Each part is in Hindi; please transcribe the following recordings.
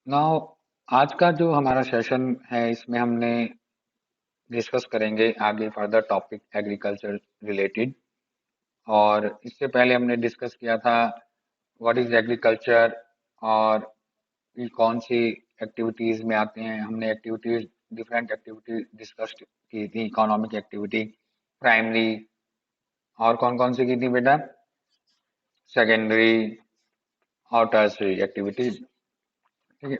नाउ आज का जो हमारा सेशन है इसमें हमने डिस्कस करेंगे आगे फर्दर टॉपिक एग्रीकल्चर रिलेटेड। और इससे पहले हमने डिस्कस किया था व्हाट इज एग्रीकल्चर और ये कौन सी एक्टिविटीज में आते हैं। हमने एक्टिविटीज डिफरेंट एक्टिविटी डिस्कस की थी, इकोनॉमिक एक्टिविटी, प्राइमरी, और कौन कौन सी की थी बेटा? सेकेंडरी और टर्सरी एक्टिविटीज। ठीक है,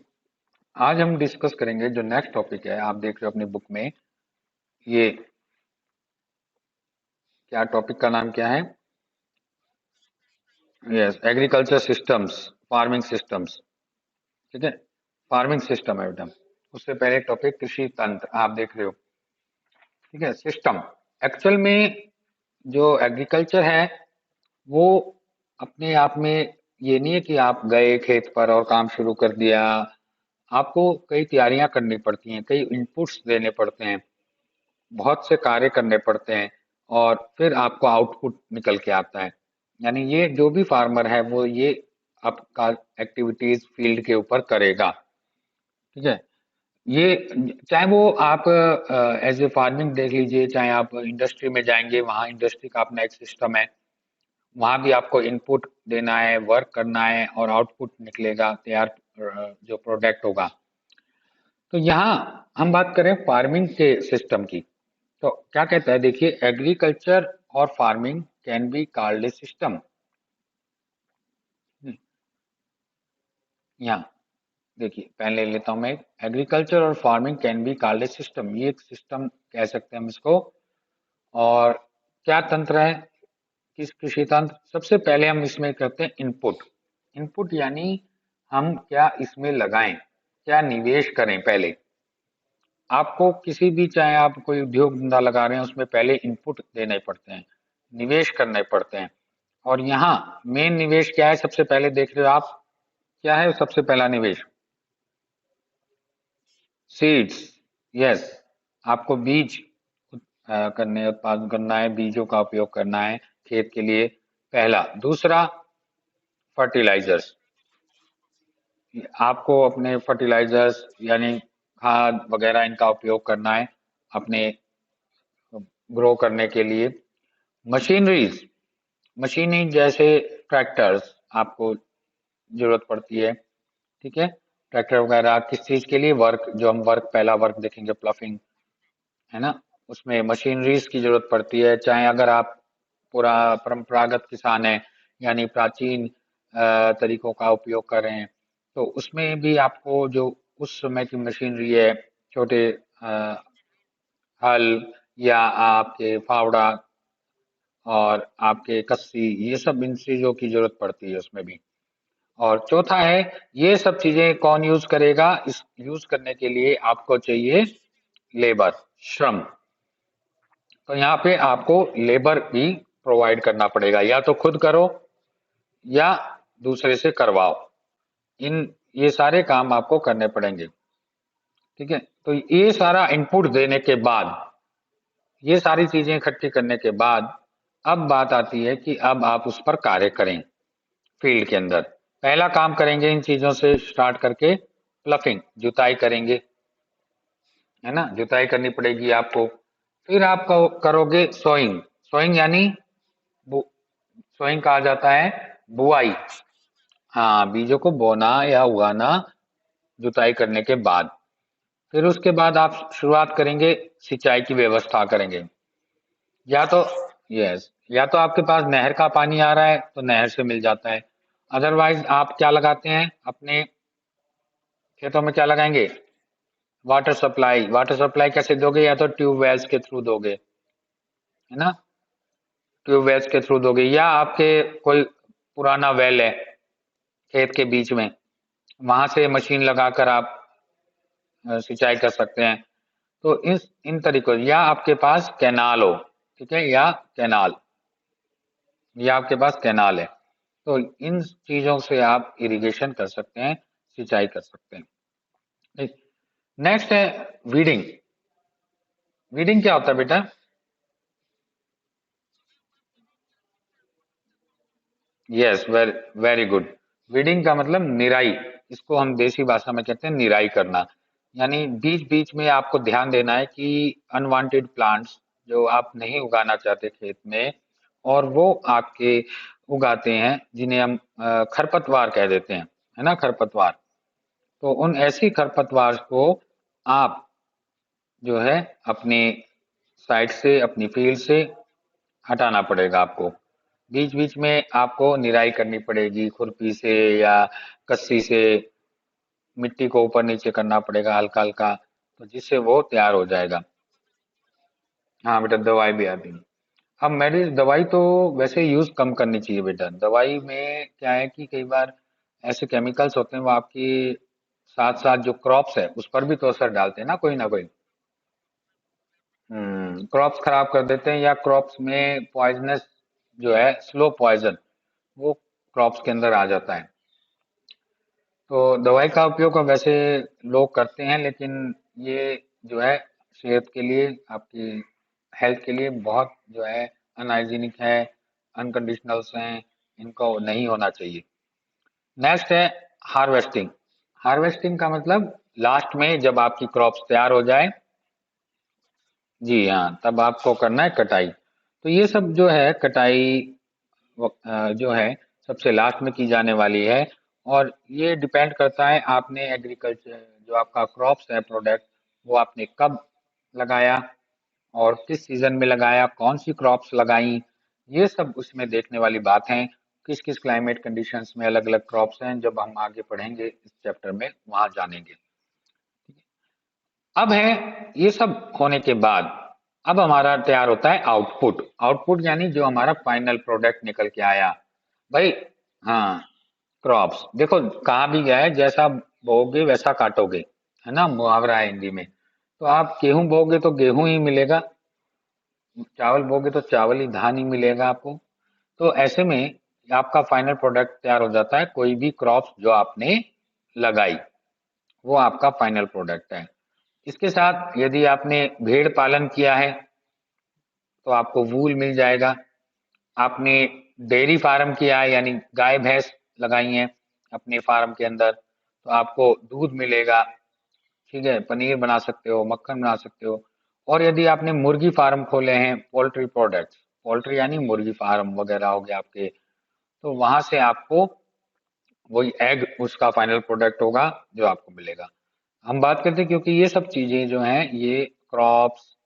आज हम डिस्कस करेंगे जो नेक्स्ट टॉपिक है, आप देख रहे हो अपनी बुक में, ये क्या टॉपिक का नाम क्या है? Yes, agriculture systems, farming systems. ठीक है, फार्मिंग सिस्टम है बेटा। उससे पहले टॉपिक कृषि तंत्र, आप देख रहे हो। ठीक है, सिस्टम एक्चुअल में जो एग्रीकल्चर है वो अपने आप में ये नहीं है कि आप गए खेत पर और काम शुरू कर दिया। आपको कई तैयारियां करनी पड़ती हैं, कई इनपुट्स देने पड़ते हैं, बहुत से कार्य करने पड़ते हैं, और फिर आपको आउटपुट निकल के आता है। यानी ये जो भी फार्मर है वो ये आपका एक्टिविटीज फील्ड के ऊपर करेगा। ठीक है, ये चाहे वो आप एज ए फार्मिंग देख लीजिए, चाहे आप इंडस्ट्री में जाएंगे, वहाँ इंडस्ट्री का अपना एक सिस्टम है, वहाँ भी आपको इनपुट देना है, वर्क करना है, और आउटपुट निकलेगा तैयार, जो प्रोडक्ट होगा। तो यहाँ हम बात करें फार्मिंग के सिस्टम की, तो क्या कहता है देखिए, एग्रीकल्चर और farming can be called a system. यहाँ देखिए, पहले लेता हूं मैं, एग्रीकल्चर और farming can be called a system, ये एक सिस्टम कह सकते हैं हम इसको। और क्या तंत्र है, किस कृषि तंत्र? सबसे पहले हम इसमें करते हैं इनपुट। इनपुट यानी हम क्या इसमें लगाएं, क्या निवेश करें। पहले आपको किसी भी, चाहे आप कोई उद्योग धंधा लगा रहे हैं, उसमें पहले इनपुट देने पड़ते हैं, निवेश करने पड़ते हैं। और यहाँ मेन निवेश क्या है, सबसे पहले देख रहे हो आप, क्या है सबसे पहला निवेश? सीड्स। यस, आपको बीज करने, उत्पादन करना है, बीजों का उपयोग करना है खेत के लिए, पहला। दूसरा, फर्टिलाइजर्स, आपको अपने फर्टिलाइजर्स यानी खाद वगैरह इनका उपयोग करना है अपने ग्रो करने के लिए। मशीनरीज, मशीनरी जैसे ट्रैक्टर्स आपको जरूरत पड़ती है। ठीक है, ट्रैक्टर वगैरह किस चीज के लिए? वर्क, जो हम वर्क पहला वर्क देखेंगे, प्लफिंग, है ना, उसमें मशीनरीज की जरूरत पड़ती है। चाहे अगर आप पूरा परंपरागत किसान है, यानी प्राचीन तरीकों का उपयोग कर रहे हैं, तो उसमें भी आपको जो उस समय की मशीनरी है, छोटे अ, हल, या आपके फावड़ा, और आपके कस्सी, ये सब इन चीजों की जरूरत पड़ती है उसमें भी। और चौथा है, ये सब चीजें कौन यूज करेगा? इस यूज करने के लिए आपको चाहिए लेबर, श्रम। तो यहाँ पे आपको लेबर भी प्रोवाइड करना पड़ेगा, या तो खुद करो या दूसरे से करवाओ। इन ये सारे काम आपको करने पड़ेंगे। ठीक है, तो ये सारा इनपुट देने के बाद, ये सारी चीजें इकट्ठी करने के बाद, अब बात आती है कि अब आप उस पर कार्य करें फील्ड के अंदर। पहला काम करेंगे इन चीजों से स्टार्ट करके, प्लफिंग, जुताई करेंगे, है ना, जुताई करनी पड़ेगी आपको। फिर आप करोगे सोइंग। सोइंग यानी सोइंग कहा जाता है बुआई। हाँ, बीजों को बोना या उगाना जुताई करने के बाद। फिर उसके बाद आप शुरुआत करेंगे, सिंचाई की व्यवस्था करेंगे। या तो, यस, या तो आपके पास नहर का पानी आ रहा है तो नहर से मिल जाता है। अदरवाइज आप क्या लगाते हैं अपने खेतों में? क्या लगाएंगे? Water supply. वाटर सप्लाई कैसे दोगे? या तो ट्यूबवेल्स के थ्रू दोगे, है ना, ट्यूबवेल्स के थ्रू दोगे, या आपके कोई पुराना वेल है खेत के बीच में, वहां से मशीन लगाकर आप सिंचाई कर सकते हैं। तो इस इन तरीकों, या आपके पास कैनाल हो, ठीक है, या आपके पास कैनाल है, तो इन चीजों से आप इरिगेशन कर सकते हैं, सिंचाई कर सकते हैं। नेक्स्ट है वीडिंग। वीडिंग क्या होता है बेटा? Yes, very very good. Weeding का मतलब निराई, इसको हम देसी भाषा में कहते हैं निराई करना। यानी बीच बीच में आपको ध्यान देना है कि अनवांटेड प्लांट्स जो आप नहीं उगाना चाहते खेत में, और वो आपके उगाते हैं, जिन्हें हम खरपतवार कह देते हैं, है ना, खरपतवार। तो उन ऐसी खरपतवार को आप जो है अपनी साइड से, अपनी फील्ड से हटाना पड़ेगा आपको। बीच बीच में आपको निराई करनी पड़ेगी खुरपी से या कस्सी से, मिट्टी को ऊपर नीचे करना पड़ेगा हल्का हल्का, तो जिससे वो तैयार हो जाएगा। हाँ बेटा, दवाई भी आती है। अब मेरी दवाई तो वैसे यूज कम करनी चाहिए बेटा। दवाई में क्या है कि कई बार ऐसे केमिकल्स होते हैं, वो आपकी साथ साथ जो क्रॉप्स है उस पर भी तो असर डालते हैं ना, कोई ना कोई। क्रॉप्स खराब कर देते हैं, या क्रॉप्स में पॉइजनस जो है, स्लो पॉइजन, वो क्रॉप्स के अंदर आ जाता है। तो दवाई का उपयोग अब वैसे लोग करते हैं, लेकिन ये जो है सेहत के लिए, आपकी हेल्थ के लिए बहुत जो है अनहाइजीनिक है, अनकंडीशनल्स हैं, इनको नहीं होना चाहिए। नेक्स्ट है हार्वेस्टिंग। हार्वेस्टिंग का मतलब लास्ट में जब आपकी क्रॉप्स तैयार हो जाए, जी हाँ, तब आपको करना है कटाई। तो ये सब जो है कटाई जो है सबसे लास्ट में की जाने वाली है। और ये डिपेंड करता है आपने एग्रीकल्चर, जो आपका क्रॉप्स है, प्रोडक्ट, वो आपने कब लगाया और किस सीजन में लगाया, कौन सी क्रॉप्स लगाई, ये सब उसमें देखने वाली बात है। किस किस क्लाइमेट कंडीशंस में अलग अलग क्रॉप्स हैं, जब हम आगे पढ़ेंगे इस चैप्टर में वहां जानेंगे। अब है ये सब होने के बाद, अब हमारा तैयार होता है आउटपुट। आउटपुट यानी जो हमारा फाइनल प्रोडक्ट निकल के आया भाई। हाँ, क्रॉप्स देखो कहाँ भी गया है, जैसा बोओगे वैसा काटोगे, है ना, मुहावरा है हिंदी में। तो आप गेहूं बोओगे तो गेहूं ही मिलेगा, चावल बोगे तो चावल ही, धान ही मिलेगा आपको। तो ऐसे में आपका फाइनल प्रोडक्ट तैयार हो जाता है। कोई भी क्रॉप्स जो आपने लगाई, वो आपका फाइनल प्रोडक्ट है। इसके साथ यदि आपने भेड़ पालन किया है तो आपको वूल मिल जाएगा। आपने डेयरी फार्म किया है, यानी गाय भैंस लगाई हैं अपने फार्म के अंदर, तो आपको दूध मिलेगा। ठीक है, पनीर बना सकते हो, मक्खन बना सकते हो। और यदि आपने मुर्गी फार्म खोले हैं, पोल्ट्री प्रोडक्ट्स, पोल्ट्री यानी मुर्गी फार्म वगैरह हो गया आपके, तो वहां से आपको वही एग, उसका फाइनल प्रोडक्ट होगा जो आपको मिलेगा। हम बात करते हैं, क्योंकि ये सब चीजें जो हैं, ये crops,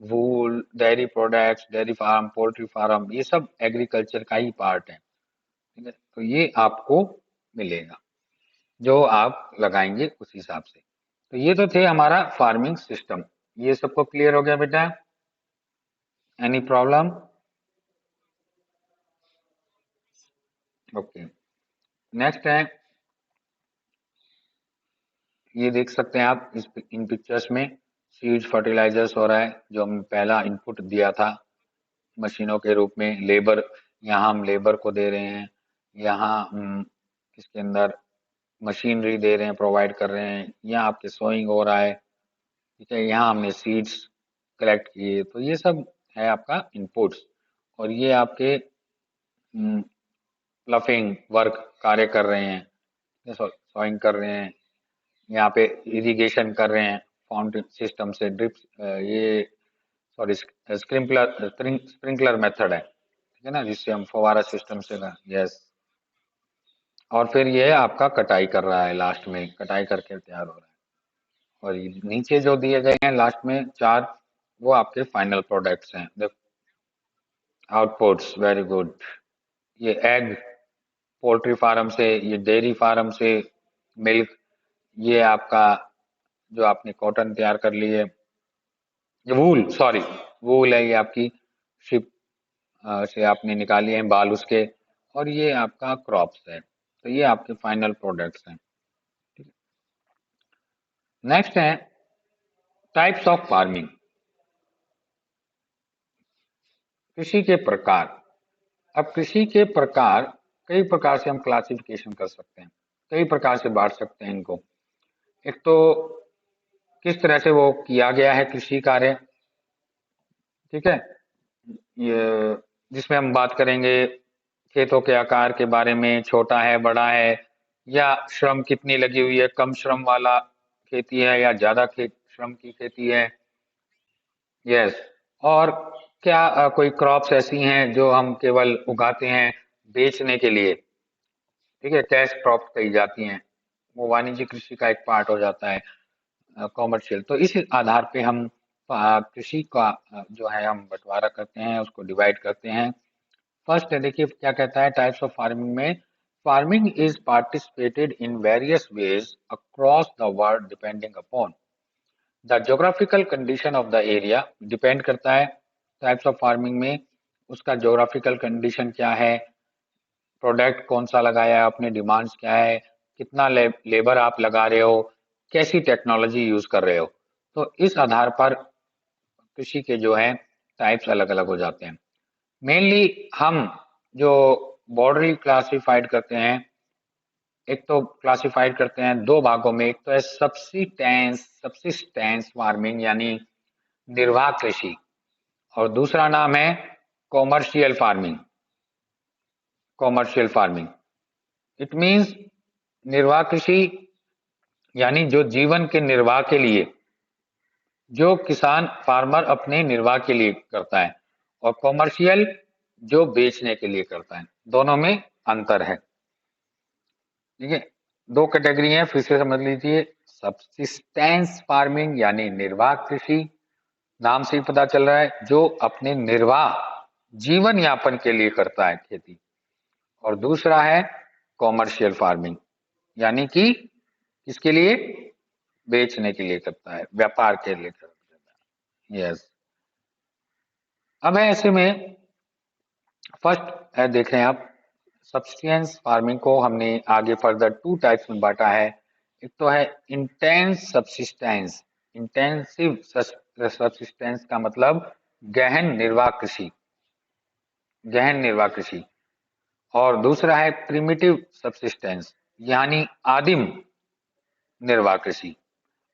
wool, dairy products, dairy farm, poultry farm, ये सब एग्रीकल्चर का ही पार्ट है। ठीक है, तो ये आपको मिलेगा जो आप लगाएंगे उस हिसाब से। तो ये तो थे हमारा फार्मिंग सिस्टम। ये सबको क्लियर हो गया बेटा? Any problem? ओके। नेक्स्ट है, ये देख सकते हैं आप इन पिक्चर्स में सीड्स फर्टिलाइजर्स हो रहा है, जो हम पहला इनपुट दिया था मशीनों के रूप में। लेबर, यहाँ हम लेबर को दे रहे हैं, यहाँ इसके अंदर मशीनरी दे रहे हैं, प्रोवाइड कर रहे हैं। यहाँ आपके सोइंग हो रहा है, ठीक है, यहाँ हमने सीड्स कलेक्ट किए। तो ये सब है आपका इनपुट्स। और ये आपके प्लफिंग वर्क कार्य कर रहे हैं, सोइंग कर रहे हैं, यहाँ पे इरिगेशन कर रहे हैं फाउंटेन सिस्टम से, ड्रिप, ये सॉरी स्प्रिंकलर, स्प्रिंकलर मेथड है, ठीक है ना, जिससे हम फवारा सिस्टम से ना, यस। और फिर ये आपका कटाई कर रहा है, लास्ट में कटाई करके तैयार हो रहा है। और ये नीचे जो दिए गए हैं लास्ट में चार, वो आपके फाइनल प्रोडक्ट्स हैं। Outputs, very good. ये एग पोल्ट्री फार्म से, ये डेयरी फार्म से मिल्क, ये आपका जो आपने कॉटन तैयार कर ली है, ये वूल, सॉरी, वूल है, ये आपकी शिप से आपने निकाली है बाल उसके। और ये आपका क्रॉप्स है। तो ये आपके फाइनल प्रोडक्ट्स हैं। नेक्स्ट है टाइप्स ऑफ फार्मिंग, कृषि के प्रकार। अब कृषि के प्रकार, कई प्रकार से हम क्लासिफिकेशन कर सकते हैं, कई प्रकार से बांट सकते हैं इनको। एक तो किस तरह से वो किया गया है कृषि कार्य, ठीक है, ये जिसमें हम बात करेंगे खेतों के आकार के बारे में, छोटा है, बड़ा है, या श्रम कितनी लगी हुई है, कम श्रम वाला खेती है या ज्यादा श्रम की खेती है। यस। और क्या कोई क्रॉप्स ऐसी हैं जो हम केवल उगाते हैं बेचने के लिए, ठीक है, कैश क्रॉप कही जाती हैं, वो वाणिज्य कृषि का एक पार्ट हो जाता है, कॉमर्शियल। तो इस आधार पे हम कृषि का जो है हम बंटवारा करते हैं, उसको डिवाइड करते हैं। फर्स्ट है, देखिए क्या कहता है टाइप्स ऑफ फार्मिंग में। Farming is participated in various ways across the world depending upon the geographical condition of the area. Depend करता है टाइप्स ऑफ फार्मिंग में उसका ज्योग्राफिकल कंडीशन क्या है, प्रोडक्ट कौन सा लगाया है आपने, डिमांड्स क्या है, कितना लेबर आप लगा रहे हो, कैसी टेक्नोलॉजी यूज कर रहे हो। तो इस आधार पर कृषि के जो है टाइप्स अलग अलग हो जाते हैं। मेनली हम जो बॉर्डरी क्लासिफाइड करते हैं, एक तो क्लासिफाइड करते हैं दो भागों में, एक तो है सब्सिस्टेंस फार्मिंग यानी निर्वाह कृषि, और दूसरा नाम है commercial farming. Commercial farming it means निर्वाह कृषि यानी जो जीवन के निर्वाह के लिए, जो किसान फार्मर अपने निर्वाह के लिए करता है, और कॉमर्शियल जो बेचने के लिए करता है। दोनों में अंतर है, ठीक है। दो कैटेगरी है, फिर से समझ लीजिए। सब्सिस्टेंस फार्मिंग यानी निर्वाह कृषि, नाम से ही पता चल रहा है जो अपने निर्वाह जीवन यापन के लिए करता है खेती। और दूसरा है कॉमर्शियल फार्मिंग यानी कि किसके लिए, बेचने के लिए करता है, व्यापार के लिए करता है। यस। अब है ऐसे में फर्स्ट है, देखें आप, सब्सिस्टेंस फार्मिंग को हमने आगे फर्दर टू टाइप्स में बांटा है। एक तो है इंटेंस सब्सिस्टेंस। इंटेंसिव सब्सिस्टेंस का मतलब गहन निर्वाह कृषि, गहन निर्वाह कृषि। और दूसरा है प्रिमिटिव सब्सिस्टेंस यानी आदिम निर्वाह कृषि।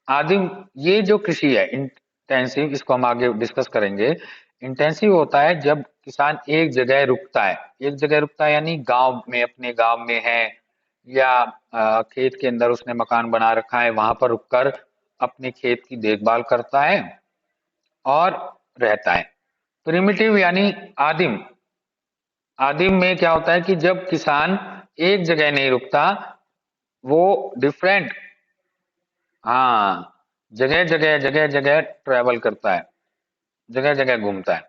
आदिम, ये जो कृषि है इंटेंसिव, इसको हम आगे डिस्कस करेंगे। इंटेंसिव होता है जब किसान एक जगह रुकता है, एक जगह रुकता है यानी गांव में, अपने गांव में है, या खेत के अंदर उसने मकान बना रखा है, वहां पर रुककर अपने खेत की देखभाल करता है और रहता है। प्रिमिटिव यानी आदिम। आदिम में क्या होता है कि जब किसान एक जगह नहीं रुकता, वो डिफरेंट, हाँ, जगह जगह जगह जगह ट्रेवल करता है, जगह जगह घूमता है,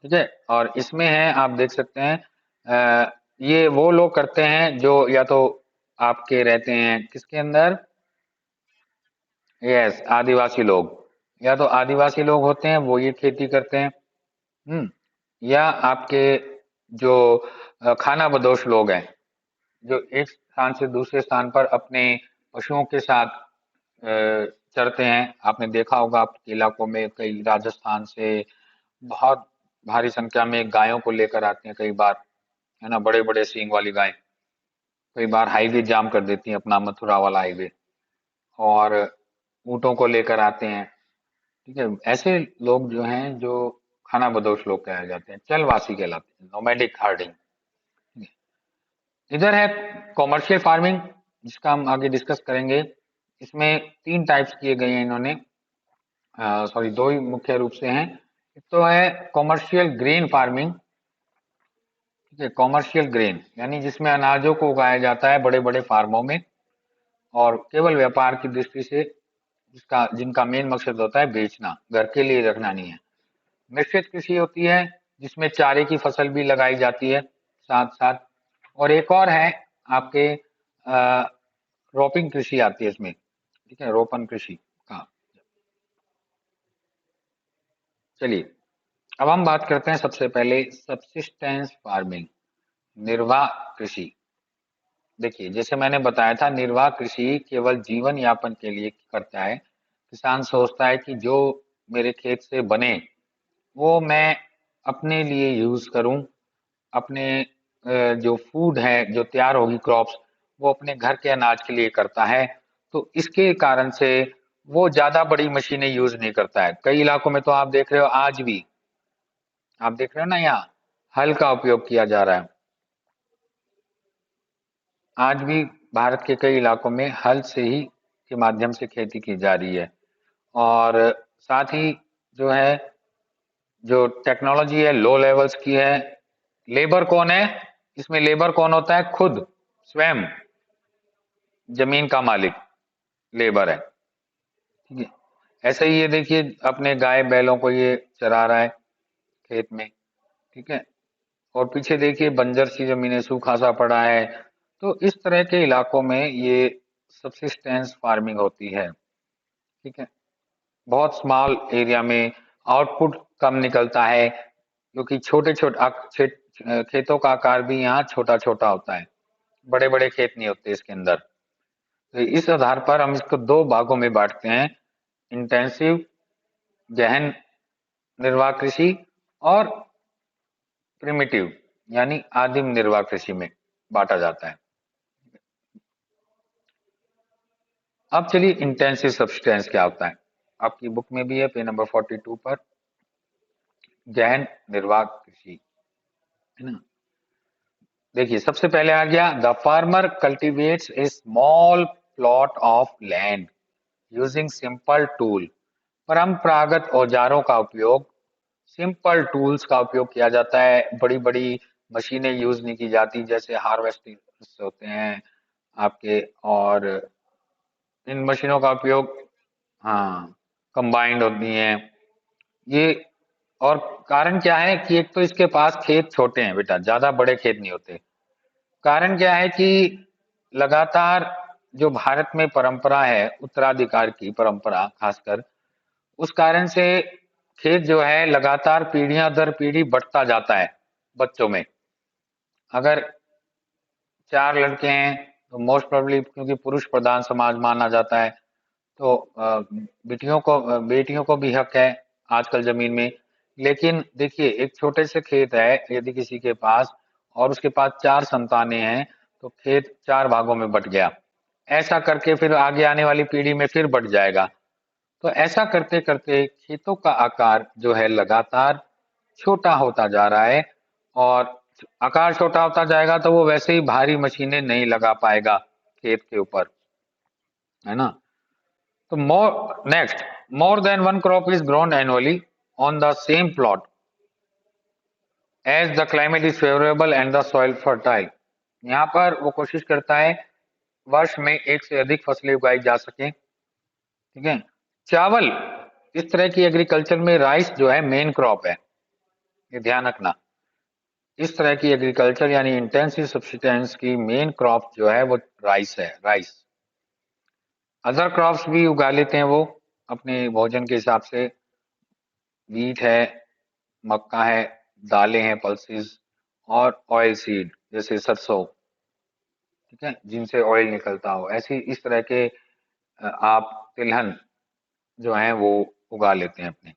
ठीक है। और इसमें है, आप देख सकते हैं, ये वो लोग करते हैं जो या तो आपके रहते हैं किसके अंदर, यस, आदिवासी लोग। या तो आदिवासी लोग होते हैं वो ये खेती करते हैं, या आपके जो खाना बदोश लोग हैं, जो एक स्थान से दूसरे स्थान पर अपने पशुओं के साथ चरते हैं। आपने देखा होगा आपके इलाकों में कई राजस्थान से बहुत भारी संख्या में गायों को लेकर आते हैं कई बार, है ना, बड़े बड़े सींग वाली गायें। कई बार हाईवे जाम कर देती हैं, अपना मथुरा वाला हाईवे, और ऊँटों को लेकर आते हैं, ठीक है। ऐसे लोग जो हैं, जो खाना बदोश लोग कहे जाते हैं, चलवासी कहलाते हैं, नोमैडिक हार्डिंग। इधर है कॉमर्शियल फार्मिंग, जिसका हम आगे डिस्कस करेंगे। इसमें तीन टाइप्स किए गए हैं इन्होंने, सॉरी दो ही मुख्य रूप से हैं। एक तो है कॉमर्शियल ग्रेन फार्मिंग, ठीक है, कॉमर्शियल ग्रेन यानी जिसमें अनाजों को उगाया जाता है बड़े बड़े फार्मों में, और केवल व्यापार की दृष्टि से, जिसका जिनका मेन मकसद होता है बेचना, घर के लिए रखना नहीं है। मिश्रित कृषि होती है जिसमें चारे की फसल भी लगाई जाती है साथ साथ। और एक और है आपके रोपिंग कृषि आती है इसमें, ठीक है, रोपण कृषि का। चलिए, अब हम बात करते हैं सबसे पहले सबसिस्टेंस फार्मिंग, निर्वाह कृषि। देखिए, जैसे मैंने बताया था, निर्वाह कृषि केवल जीवन यापन के लिए करता है। किसान सोचता है कि जो मेरे खेत से बने वो मैं अपने लिए यूज करूं, अपने जो फूड है, जो तैयार होगी क्रॉप्स, वो अपने घर के अनाज के लिए करता है। तो इसके कारण से वो ज्यादा बड़ी मशीनें यूज नहीं करता है। कई इलाकों में तो आप देख रहे हो, आज भी आप देख रहे हो ना, यहाँ हल का उपयोग किया जा रहा है। आज भी भारत के कई इलाकों में हल से ही के माध्यम से खेती की जा रही है। और साथ ही जो है, जो टेक्नोलॉजी है लो लेवल्स की है। लेबर कौन है इसमें? लेबर कौन होता है? खुद स्वयं जमीन का मालिक लेबर है। ठीक है। ऐसे ही ये देखिए, अपने गाय बैलों को ये चरा रहा है खेत में। ठीक है। और पीछे देखिए बंजर सी जमीनें, सूखा सा पड़ा है। तो इस तरह के इलाकों में ये सबसिस्टेंस फार्मिंग होती है। ठीक है। बहुत स्मॉल एरिया में आउटपुट कम निकलता है, क्योंकि छोटे छोटे खेतों का आकार भी यहाँ छोटा छोटा होता है। बड़े बड़े खेत नहीं होते इसके अंदर। तो इस आधार पर हम इसको दो भागों में बांटते हैं: इंटेंसिव गहन निर्वाह कृषि और प्रिमिटिव यानी आदिम निर्वाह कृषि में बांटा जाता है। अब चलिए इंटेंसिव सब्सटेंस क्या होता है। आपकी बुक में भी है पेज नंबर 42 पर, गहन निर्वाह कृषि, है ना। देखिए सबसे पहले आ गया, the farmer cultivates A small plot of land using simple tool. परंपरागत औजारों का उपयोग, सिंपल टूल्स का उपयोग किया जाता है। बड़ी बड़ी मशीनें यूज नहीं की जाती, जैसे हार्वेस्टर्स होते हैं आपके, और इन मशीनों का उपयोग, हाँ, कंबाइंड होती हैं ये। और कारण क्या है कि एक तो इसके पास खेत छोटे हैं बेटा, ज्यादा बड़े खेत नहीं होते। कारण क्या है कि लगातार जो भारत में परंपरा है, उत्तराधिकार की परंपरा खासकर, उस कारण से खेत जो है लगातार पीढ़ियां दर पीढ़ी बढ़ता जाता है बच्चों में। अगर 4 लड़के हैं तो मोस्ट प्रोबेबली, क्योंकि पुरुष प्रधान समाज माना जाता है, तो बेटियों को भी हक है आजकल जमीन में। लेकिन देखिए एक छोटे से खेत है यदि किसी के पास, और उसके पास 4 संतानें हैं, तो खेत 4 भागों में बट गया। ऐसा करके फिर आगे आने वाली पीढ़ी में फिर बढ़ जाएगा। तो ऐसा करते करते खेतों का आकार जो है लगातार छोटा होता जा रहा है। और आकार छोटा होता जाएगा तो वो वैसे ही भारी मशीनें नहीं लगा पाएगा खेत के ऊपर, है ना। तो next, more than one crop is grown annually on the same plot as the climate is favourable and the soil fertile. यहाँ पर वो कोशिश करता है वर्ष में एक से अधिक फसलें उगाई जा सके। ठीक है। चावल, इस तरह की एग्रीकल्चर में राइस जो है मेन क्रॉप है, ये ध्यान रखना। इस तरह की एग्रीकल्चर यानी इंटेंसिव सब्सिस्टेंस की मेन क्रॉप जो है वो राइस है, राइस। अदर क्रॉप्स भी उगा लेते हैं वो अपने भोजन के हिसाब से। वीट है, मक्का है, दालें हैं, पल्सेस, और ऑयल सीड जैसे सरसों, ठीक है, जिनसे ऑयल निकलता हो। ऐसी इस तरह के आप तिलहन जो हैं वो उगा लेते हैं अपने।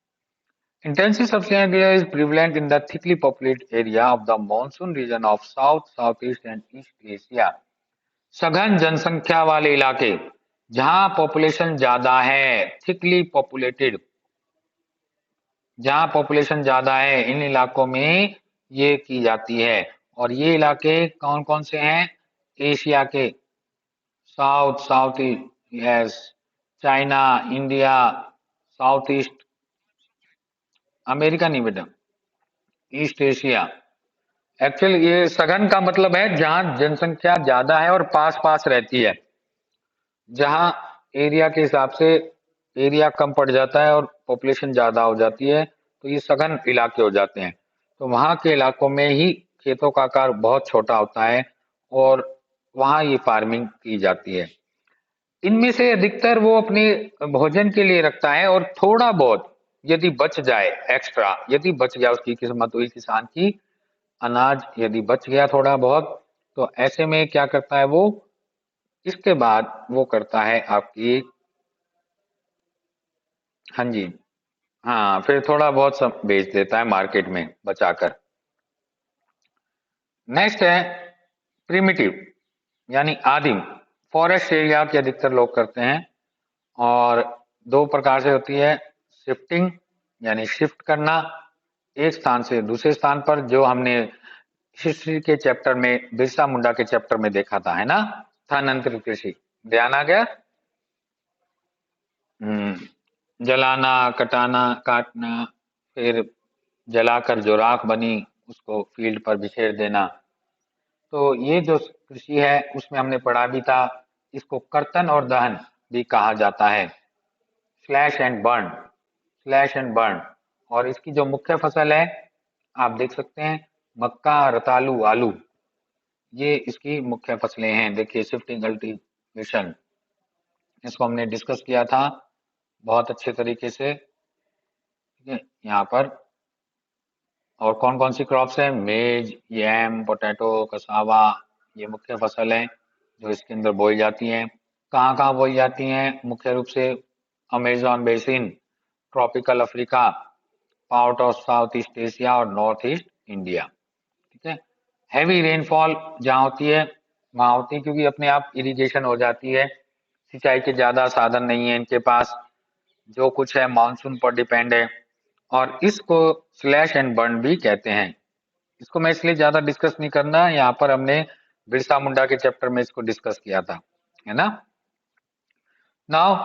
Intensive subsistence area is prevalent in the thickly populated area of the monsoon region of South, Southeast and East Asia. सघन जनसंख्या वाले इलाके जहां पॉपुलेशन ज्यादा है, थिकली पॉपुलेटेड, जहां पॉपुलेशन ज्यादा है, इन इलाकों में ये की जाती है। और ये इलाके कौन कौन से हैं? एशिया के, south, south east, yes, China, India, south east, America नहीं बेटा, ईस्ट एशिया। एक्चुअली ये सघन का मतलब है जहां जनसंख्या ज्यादा है और पास पास रहती है। जहां एरिया के हिसाब से एरिया कम पड़ जाता है और पॉपुलेशन ज्यादा हो जाती है, तो ये सघन इलाके हो जाते हैं। तो वहां के इलाकों में ही खेतों का आकार बहुत छोटा होता है और वहां ये फार्मिंग की जाती है। इनमें से अधिकतर वो अपने भोजन के लिए रखता है, और थोड़ा बहुत यदि बच जाए, एक्स्ट्रा यदि बच गया, उसकी किस्मत हुई किसान की, अनाज यदि बच गया थोड़ा बहुत, तो ऐसे में क्या करता है वो, इसके बाद वो करता है आपकी, हाँ जी, हाँ, फिर थोड़ा बहुत सब बेच देता है मार्केट में बचाकर। नेक्स्ट है प्रिमिटिव यानी आदिम। फॉरेस्ट एरिया के अधिकतर लोग करते हैं, और दो प्रकार से होती है, शिफ्टिंग यानी शिफ्ट करना एक स्थान से दूसरे स्थान पर, जो हमने हिस्ट्री के चैप्टर में, बिरसा मुंडा के चैप्टर में देखा था, है ना। स्थानांतरित कृषि, ध्यान आ गया। जलाना, कटाना, काटना, फिर जलाकर जो राख बनी उसको फील्ड पर बिखेर देना। तो ये जो कृषि है उसमें हमने पढ़ा भी था, इसको कर्तन और दहन भी कहा जाता है, slash and burn, slash and burn. और इसकी जो मुख्य फसल है आप देख सकते हैं, मक्का, रतालू, आलू, ये इसकी मुख्य फसलें हैं। देखिए शिफ्टिंग कल्टीवेशन, इसको हमने डिस्कस किया था बहुत अच्छे तरीके से, ठीक है। यहाँ पर और कौन कौन सी क्रॉप्स हैं, मेज, यैम, पोटैटो, कसावा, ये मुख्य फसल है जो इसके अंदर बोई जाती हैं। कहाँ कहाँ बोई जाती हैं, मुख्य रूप से Amazon basin, tropical Africa, part of south east Asia और नॉर्थ ईस्ट इंडिया, ठीक है। हैवी रेनफॉल जहाँ होती है वहाँ होती है, क्योंकि अपने आप इरिगेशन हो जाती है, सिंचाई के ज्यादा साधन नहीं है इनके पास, जो कुछ है मानसून पर डिपेंड है। और इसको स्लैश एंड बर्न भी कहते हैं। इसको मैं इसलिए ज्यादा डिस्कस नहीं करना, यहाँ पर हमने बिरसा मुंडा के चैप्टर में इसको डिस्कस किया था, है ना। नाउ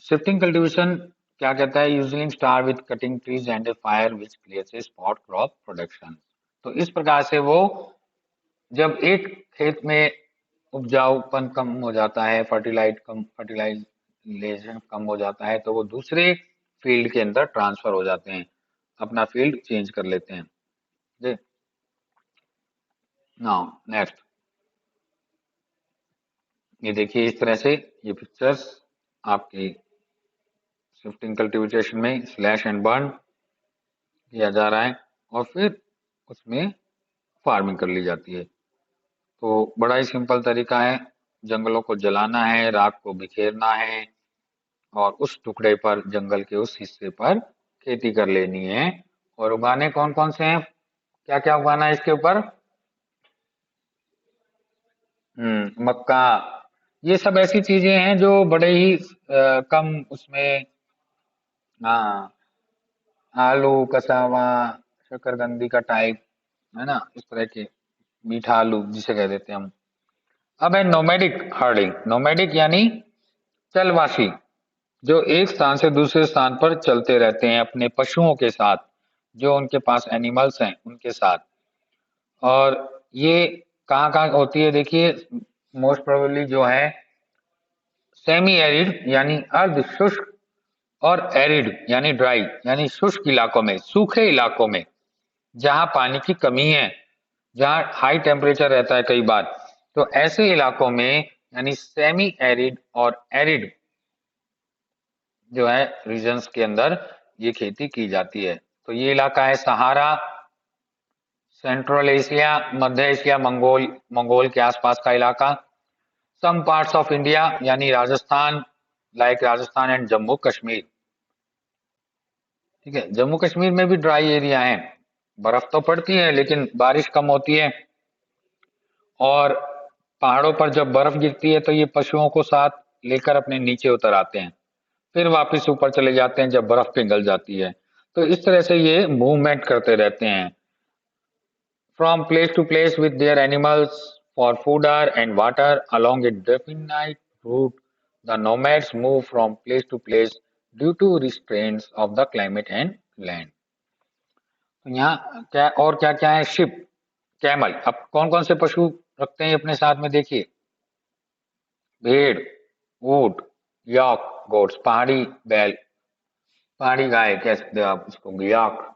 शिफ्टिंग कल्टीवेशन क्या कहता है, usually start with cutting trees and A fire which creates a spot crop production. तो इस प्रकार से वो जब एक खेत में उपजाऊपन कम हो जाता है, फर्टिलाइजेशन कम हो जाता है, तो वो दूसरे फील्ड के अंदर ट्रांसफर हो जाते हैं, अपना फील्ड चेंज कर लेते हैं। नाउ नेक्स्ट, ये देखिए इस तरह से ये पिक्चर्स आपकी शिफ्टिंग कल्टीवेशन में स्लैश एंड बर्न किया जा रहा है और फिर उसमें फार्मिंग कर ली जाती है। तो बड़ा ही सिंपल तरीका है, जंगलों को जलाना है, राख को बिखेरना है और उस टुकड़े पर, जंगल के उस हिस्से पर खेती कर लेनी है। और उगाने कौन कौन से हैं, क्या क्या उगाना है इसके ऊपर, मक्का, ये सब ऐसी चीजें हैं जो बड़े ही कम उसमें, हाँ, आलू, कसावा, शकरकंदी का टाइप, है ना, इस तरह के, मीठा आलू जिसे कह देते हैं हम। अब है नोमैडिक हर्डिंग, नोमैडिक यानी चलवासी, जो एक स्थान से दूसरे स्थान पर चलते रहते हैं अपने पशुओं के साथ, जो उनके पास एनिमल्स हैं उनके साथ। और ये कहाँ कहाँ होती है, देखिए मोस्ट प्रोबेबली जो है सेमी एरिड यानी अर्ध शुष्क, और एरिड यानी ड्राई यानी शुष्क इलाकों में, सूखे इलाकों में जहां पानी की कमी है, जहां हाई टेम्परेचर रहता है कई बार, तो ऐसे इलाकों में यानी सेमी एरिड और एरिड जो है रीजन्स के अंदर ये खेती की जाती है। तो ये इलाका है सहारा, सेंट्रल एशिया, मध्य एशिया, मंगोल के आसपास का इलाका, सम पार्ट्स ऑफ इंडिया यानी राजस्थान, लाइक राजस्थान एंड जम्मू कश्मीर, ठीक है। जम्मू कश्मीर में भी ड्राई एरिया है, बर्फ तो पड़ती है लेकिन बारिश कम होती है, और पहाड़ों पर जब बर्फ गिरती है तो ये पशुओं को साथ लेकर अपने नीचे उतर आते हैं, फिर वापस ऊपर चले जाते हैं जब बर्फ पिघल जाती है। तो इस तरह से ये मूवमेंट करते रहते हैं from place to place with their animals for fodder and water along a definite route. The nomads move from place to place due to restraints of the climate and land. तो यहाँ क्या और क्या क्या है, शिप, कैमल। अब कौन कौन से पशु रखते हैं अपने साथ में, देखिए भेड़, ऊंट, यॉक गोट्स, पहाड़ी बैल, पहाड़ी गाय कह सकते हो आप इसको, याक,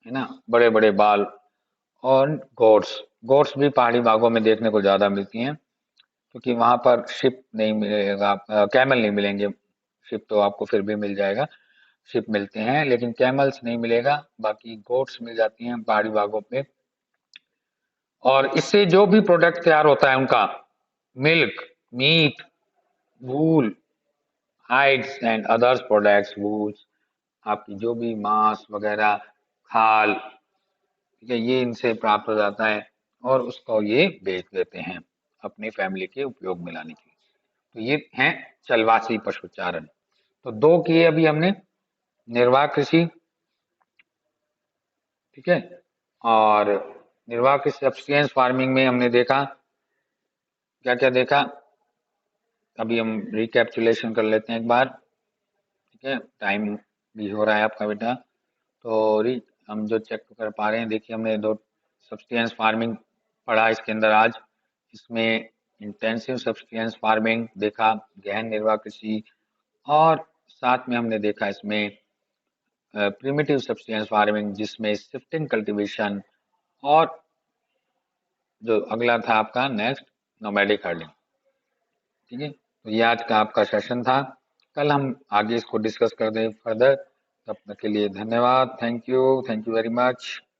है ना, बड़े बड़े बाल। और गोट्स, गोट्स भी पहाड़ी भागों में देखने को ज्यादा मिलती हैं, क्योंकि वहां पर शिप नहीं मिलेगा, कैमल नहीं मिलेंगे। शिप तो आपको फिर भी मिल जाएगा, शिप मिलते हैं लेकिन कैमल्स नहीं मिलेगा, बाकी गोट्स मिल जाती हैं पहाड़ी भागों पे। और इससे जो भी प्रोडक्ट तैयार होता है उनका, milk, meat, wool, hides and others products, wools, आपकी जो भी मांस वगैरह, खाल, ठीक है, ये इनसे प्राप्त हो जाता है और उसको ये बेच देते हैं अपनी फैमिली के उपयोग में लाने के लिए। तो ये हैं चलवासी पशुचारण। तो दो किए अभी हमने, निर्वाह कृषि, ठीक है, और निर्वाह कृषि सब्सिस्टेंस फार्मिंग में हमने देखा क्या क्या देखा, अभी हम रिकैप्चुलेशन कर लेते हैं एक बार। ठीक है, टाइम भी हो रहा है आपका बेटा। तो हम जो चेक कर पा रहे हैं, देखिए हमने दो सब्सटेंस फार्मिंग पढ़ा इसके अंदर आज। इसमें इंटेंसिव सब्सटेंस फार्मिंग देखा, गहन निर्वाह कृषि, और साथ में हमने देखा इसमें प्रिमिटिव सब्सटेंस फार्मिंग जिसमें शिफ्टिंग कल्टीवेशन, और जो अगला था आपका नेक्स्ट नोमैडिक हर्डिंग। ठीक है, तो ये आज का आपका सेशन था। कल हम आगे इसको डिस्कस कर दें फर्दर। तब तक के लिए धन्यवाद। Thank you very much.